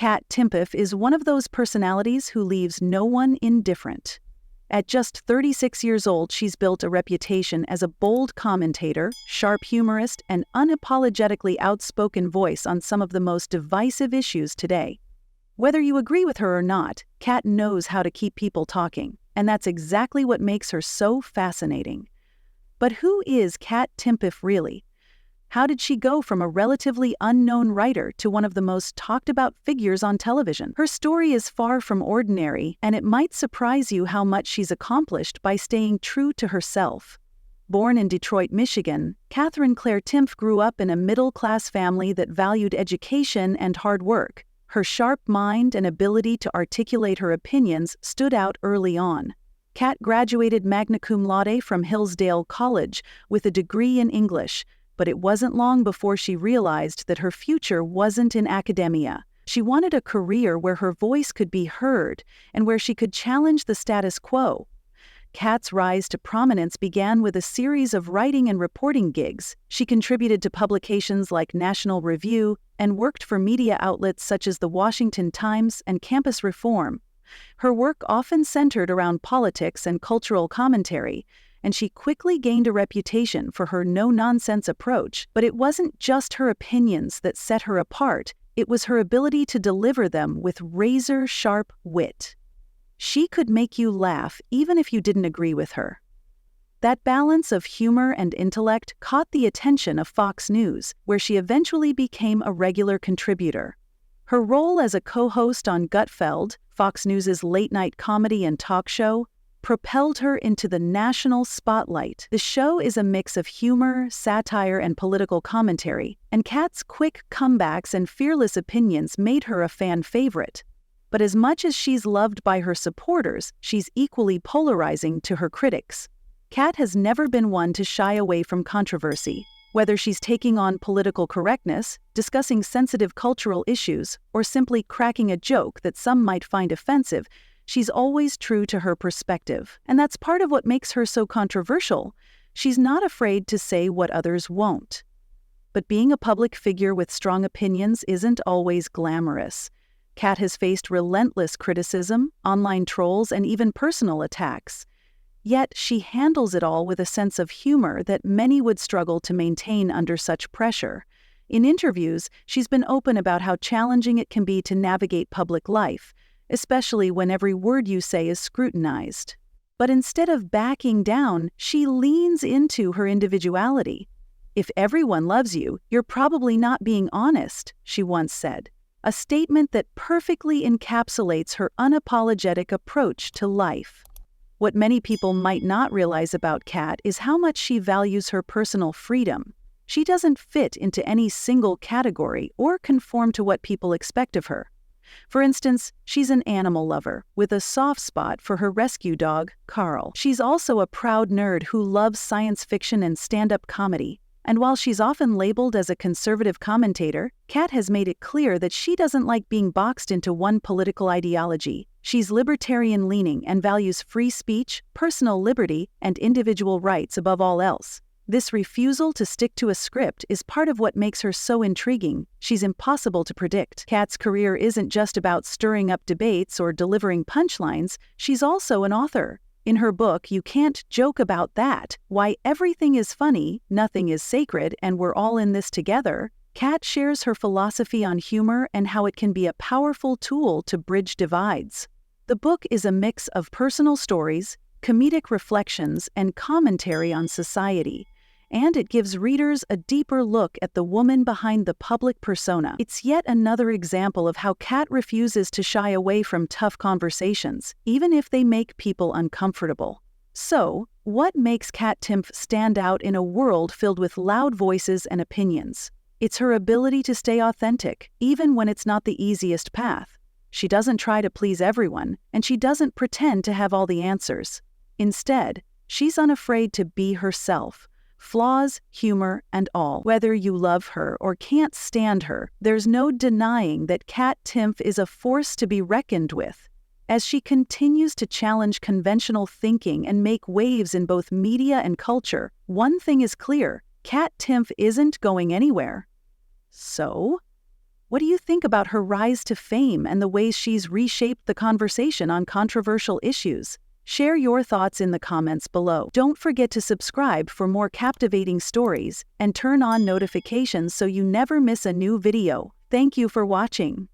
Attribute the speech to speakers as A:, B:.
A: Kat Timpf is one of those personalities who leaves no one indifferent. At just 36 years old, she's built a reputation as a bold commentator, sharp humorist, and unapologetically outspoken voice on some of the most divisive issues today. Whether you agree with her or not, Kat knows how to keep people talking, and that's exactly what makes her so fascinating. But who is Kat Timpf really? How did she go from a relatively unknown writer to one of the most talked-about figures on television? Her story is far from ordinary, and it might surprise you how much she's accomplished by staying true to herself. Born in Detroit, Michigan, Catherine Claire Timpf grew up in a middle-class family that valued education and hard work. Her sharp mind and ability to articulate her opinions stood out early on. Kat graduated magna cum laude from Hillsdale College with a degree in English, but it wasn't long before she realized that her future wasn't in academia. She wanted a career where her voice could be heard and where she could challenge the status quo. Kat's rise to prominence began with a series of writing and reporting gigs. She contributed to publications like National Review and worked for media outlets such as the Washington Times and Campus Reform. Her work often centered around politics and cultural commentary, and she quickly gained a reputation for her no-nonsense approach. But it wasn't just her opinions that set her apart, it was her ability to deliver them with razor-sharp wit. She could make you laugh even if you didn't agree with her. That balance of humor and intellect caught the attention of Fox News, where she eventually became a regular contributor. Her role as a co-host on Gutfeld, Fox News' late-night comedy and talk show, propelled her into the national spotlight. The show is a mix of humor, satire, and political commentary, and Kat's quick comebacks and fearless opinions made her a fan favorite. But as much as she's loved by her supporters, she's equally polarizing to her critics. Kat has never been one to shy away from controversy. Whether she's taking on political correctness, discussing sensitive cultural issues, or simply cracking a joke that some might find offensive, she's always true to her perspective. And that's part of what makes her so controversial. She's not afraid to say what others won't. But being a public figure with strong opinions isn't always glamorous. Kat has faced relentless criticism, online trolls, and even personal attacks. Yet she handles it all with a sense of humor that many would struggle to maintain under such pressure. In interviews, she's been open about how challenging it can be to navigate public life, especially when every word you say is scrutinized. But instead of backing down, she leans into her individuality. "If everyone loves you, you're probably not being honest," she once said. A statement that perfectly encapsulates her unapologetic approach to life. What many people might not realize about Kat is how much she values her personal freedom. She doesn't fit into any single category or conform to what people expect of her. For instance, she's an animal lover with a soft spot for her rescue dog, Carl. She's also a proud nerd who loves science fiction and stand-up comedy. And while she's often labeled as a conservative commentator, Kat has made it clear that she doesn't like being boxed into one political ideology. She's libertarian-leaning and values free speech, personal liberty, and individual rights above all else. This refusal to stick to a script is part of what makes her so intriguing. She's impossible to predict. Kat's career isn't just about stirring up debates or delivering punchlines. She's also an author. In her book, You Can't Joke About That, Why Everything is Funny, Nothing is Sacred, and We're All in This Together, Kat shares her philosophy on humor and how it can be a powerful tool to bridge divides. The book is a mix of personal stories, comedic reflections, and commentary on society, and it gives readers a deeper look at the woman behind the public persona. It's yet another example of how Kat refuses to shy away from tough conversations, even if they make people uncomfortable. So, what makes Kat Timpf stand out in a world filled with loud voices and opinions? It's her ability to stay authentic, even when it's not the easiest path. She doesn't try to please everyone, and she doesn't pretend to have all the answers. Instead, she's unafraid to be herself. Flaws, humor, and all. Whether you love her or can't stand her, there's no denying that Kat Timpf is a force to be reckoned with. As she continues to challenge conventional thinking and make waves in both media and culture, one thing is clear: Kat Timpf isn't going anywhere. So, What do you think about her rise to fame and the ways she's reshaped the conversation on controversial issues? Share your thoughts in the comments below. Don't forget to subscribe for more captivating stories and turn on notifications so you never miss a new video. Thank you for watching.